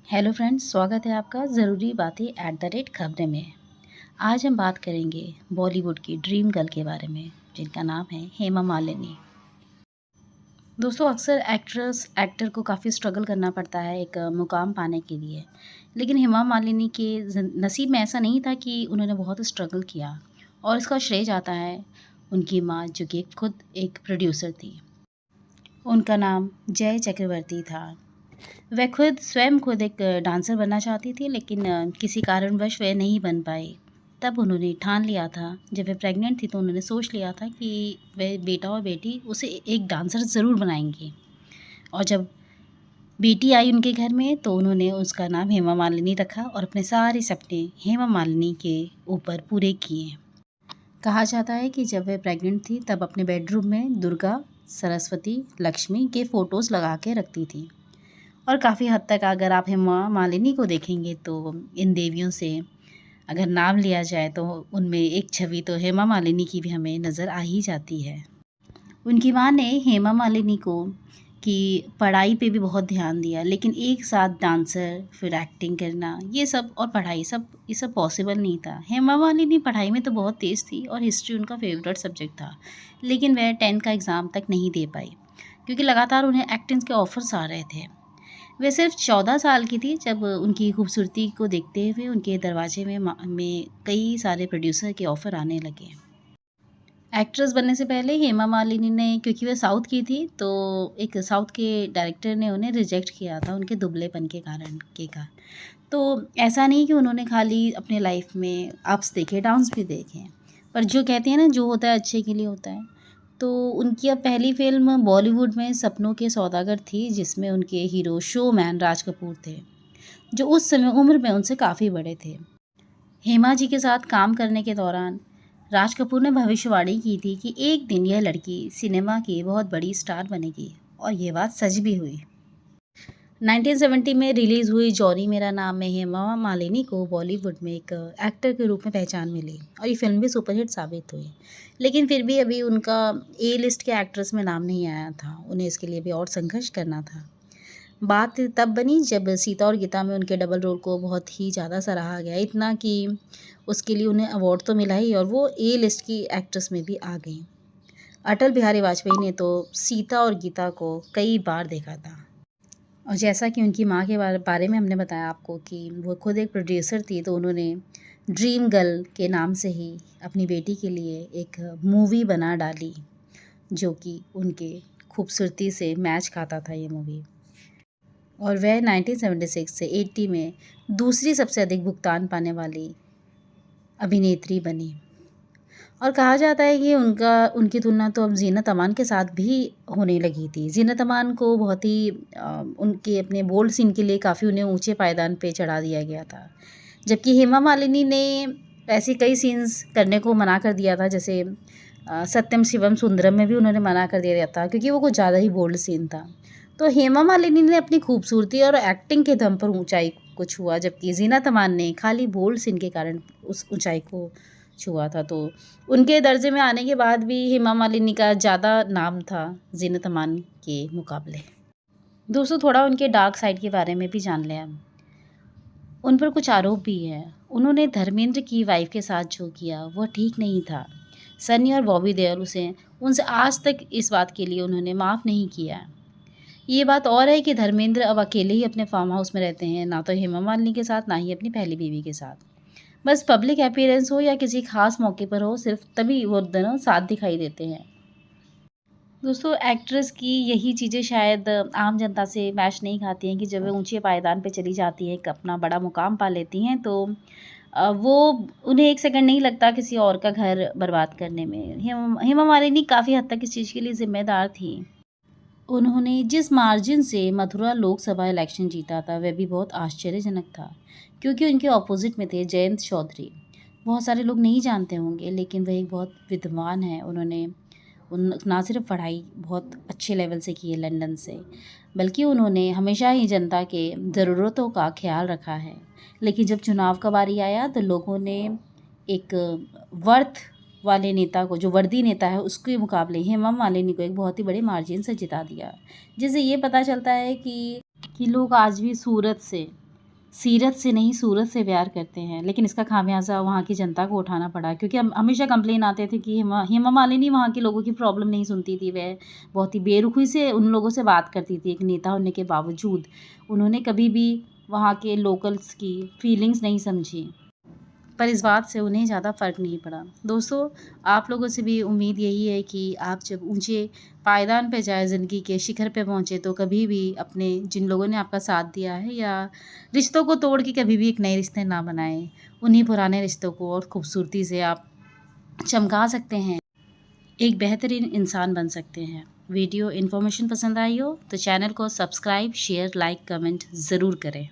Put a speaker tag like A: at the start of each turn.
A: Hello friends, स्वागत है आपका ज़रूरी बातें @खबरें में। आज हम बात करेंगे बॉलीवुड की ड्रीम गर्ल के बारे में, जिनका नाम है हेमा मालिनी। दोस्तों, अक्सर एक्टर को काफ़ी स्ट्रगल करना पड़ता है एक मुकाम पाने के लिए। लेकिन हेमा मालिनी के नसीब में ऐसा नहीं था कि उन्होंने बहुत स्ट्रगल किया, और इसका श्रेय जाता है उनकी माँ, जो कि खुद एक प्रोड्यूसर थी। उनका नाम जय चक्रवर्ती था। वह स्वयं एक डांसर बनना चाहती थी, लेकिन किसी कारणवश वह नहीं बन पाई। तब उन्होंने ठान लिया था, जब वह प्रेग्नेंट थी तो उन्होंने सोच लिया था कि वह बेटा और बेटी उसे एक डांसर ज़रूर बनाएंगी। और जब बेटी आई उनके घर में तो उन्होंने उसका नाम हेमा मालिनी रखा और अपने सारे सपने हेमा मालिनी के ऊपर पूरे किए। कहा जाता है कि जब वह प्रेग्नेंट थी तब अपने बेडरूम में दुर्गा, सरस्वती, लक्ष्मी के फ़ोटोज़ लगा के रखती थी। और काफ़ी हद तक अगर आप हेमा मालिनी को देखेंगे तो इन देवियों से अगर नाम लिया जाए तो उनमें एक छवि तो हेमा मालिनी की भी हमें नज़र आ ही जाती है। उनकी माँ ने हेमा मालिनी को कि पढ़ाई पे भी बहुत ध्यान दिया, लेकिन एक साथ डांसर फिर एक्टिंग करना ये सब और पढ़ाई ये सब पॉसिबल नहीं था। हेमा मालिनी पढ़ाई में तो बहुत तेज़ थी और हिस्ट्री उनका फेवरेट सब्जेक्ट था, लेकिन वह 10th का एग्ज़ाम तक नहीं दे पाई क्योंकि लगातार उन्हें एक्टिंग के ऑफ़र्स आ रहे थे। वे सिर्फ 14 साल की थी जब उनकी खूबसूरती को देखते हुए उनके दरवाजे में कई सारे प्रोड्यूसर के ऑफ़र आने लगे। एक्ट्रेस बनने से पहले हेमा मालिनी ने, क्योंकि वह साउथ की थी, तो एक साउथ के डायरेक्टर ने उन्हें रिजेक्ट किया था उनके दुबलेपन के कारण। तो ऐसा नहीं कि उन्होंने खाली अपने लाइफ में अप्स देखे, डाउन्स भी देखे, पर जो कहते हैं ना, जो होता है अच्छे के लिए होता है। तो उनकी अब पहली फ़िल्म बॉलीवुड में सपनों के सौदागर थी, जिसमें उनके हीरो शोमैन राज कपूर थे, जो उस समय उम्र में उनसे काफ़ी बड़े थे। हेमा जी के साथ काम करने के दौरान राज कपूर ने भविष्यवाणी की थी कि एक दिन यह लड़की सिनेमा की बहुत बड़ी स्टार बनेगी, और ये बात सच भी हुई। 1970 में रिलीज़ हुई जॉनी मेरा नाम में हेमा मालिनी को बॉलीवुड में एक एक्टर के रूप में पहचान मिली, और ये फिल्म भी सुपरहिट साबित हुई। लेकिन फिर भी अभी उनका ए लिस्ट के एक्ट्रेस में नाम नहीं आया था, उन्हें इसके लिए भी और संघर्ष करना था। बात तब बनी जब सीता और गीता में उनके डबल रोल को बहुत ही ज़्यादा सराहा गया, इतना कि उसके लिए उन्हें अवार्ड तो मिला ही, और वो ए लिस्ट की एक्ट्रेस में भी आ गई। अटल बिहारी वाजपेयी ने तो सीता और गीता को कई बार देखा था। और जैसा कि उनकी माँ के बारे में हमने बताया आपको कि वो खुद एक प्रोड्यूसर थी, तो उन्होंने ड्रीम गर्ल के नाम से ही अपनी बेटी के लिए एक मूवी बना डाली, जो कि उनके खूबसूरती से मैच खाता था ये मूवी। और वह 1976 से 80 में दूसरी सबसे अधिक भुगतान पाने वाली अभिनेत्री बनी। और कहा जाता है कि उनकी तुलना तो अब ज़ीनत अमान के साथ भी होने लगी थी। ज़ीनत अमान को बहुत ही उनके अपने बोल्ड सीन के लिए काफ़ी उन्हें ऊँचे पायदान पे चढ़ा दिया गया था। जबकि हेमा मालिनी ने ऐसे कई सीन्स करने को मना कर दिया था, जैसे सत्यम शिवम सुंदरम में भी उन्होंने मना कर दिया था क्योंकि वो कुछ ज़्यादा ही बोल्ड सीन था। तो हेमा मालिनी ने अपनी खूबसूरती और एक्टिंग के दम पर ऊँचाई को छुआ, जबकि ज़ीनत अमान ने खाली बोल्ड सीन के कारण उस ऊँचाई को छुआ था। तो उनके दर्जे में आने के बाद भी हेमा मालिनी का ज़्यादा नाम था ज़ीनत अमान के मुकाबले। दोस्तों, थोड़ा उनके डार्क साइड के बारे में भी जान लें हम। उन पर कुछ आरोप भी हैं। उन्होंने धर्मेंद्र की वाइफ़ के साथ जो किया वो ठीक नहीं था। सन्नी और बॉबी देओल उनसे आज तक इस बात के लिए उन्होंने माफ़ नहीं किया। ये बात और है कि धर्मेंद्र अब अकेले ही अपने फार्म हाउस में रहते हैं, ना तो हेमा मालिनी के साथ, ना ही अपनी पहली बीवी के साथ। बस पब्लिक अपीयरेंस हो या किसी खास मौके पर हो, सिर्फ तभी वो दोनों साथ दिखाई देते हैं। दोस्तों, एक्ट्रेस की यही चीज़ें शायद आम जनता से मैच नहीं खाती हैं कि जब वे ऊँचे पायदान पे चली जाती हैं, एक अपना बड़ा मुकाम पा लेती हैं, तो वो उन्हें एक सेकंड नहीं लगता किसी और का घर बर्बाद करने में। हेमा मालिनी काफ़ी हद तक इस चीज़ के लिए ज़िम्मेदार थी। उन्होंने जिस मार्जिन से मथुरा लोकसभा इलेक्शन जीता था, वह भी बहुत आश्चर्यजनक था, क्योंकि उनके ऑपोजिट में थे जयंत चौधरी। बहुत सारे लोग नहीं जानते होंगे, लेकिन वह एक बहुत विद्वान है। उन्होंने ना सिर्फ पढ़ाई बहुत अच्छे लेवल से की है लंदन से, बल्कि उन्होंने हमेशा ही जनता के ज़रूरतों का ख्याल रखा है। लेकिन जब चुनाव का बारी आया तो लोगों ने एक वर्थ वाले नेता को, जो वर्दी नेता है, उसके मुकाबले हेमा मालिनी को एक बहुत ही बड़े मार्जिन से जिता दिया, जिससे ये पता चलता है कि लोग आज भी सूरत से सीरत से नहीं सूरत से प्यार करते हैं, लेकिन इसका खामियाज़ा वहाँ की जनता को उठाना पड़ा, क्योंकि हम हमेशा कंप्लेन आते थे कि हेमा मालिनी वहाँ के लोगों की प्रॉब्लम नहीं सुनती थी। वह बहुत ही बेरुखी से उन लोगों से बात करती थी, एक नेता होने के बावजूद। उन्होंने कभी भी वहाँ के लोकल्स की फीलिंग्स नहीं समझी, पर इस बात से उन्हें ज़्यादा फ़र्क नहीं पड़ा। दोस्तों, आप लोगों से भी उम्मीद यही है कि आप जब ऊँचे पायदान पे जाएँ, ज़िंदगी के शिखर पे पहुँचे, तो कभी भी अपने जिन लोगों ने आपका साथ दिया है या रिश्तों को तोड़ के कभी भी एक नए रिश्ते ना बनाएँ। उन्हीं पुराने रिश्तों को और खूबसूरती से आप चमका सकते हैं, एक बेहतरीन इंसान बन सकते हैं। वीडियो इन्फॉर्मेशन पसंद आई हो तो चैनल को सब्सक्राइब, शेयर, लाइक, कमेंट ज़रूर करें।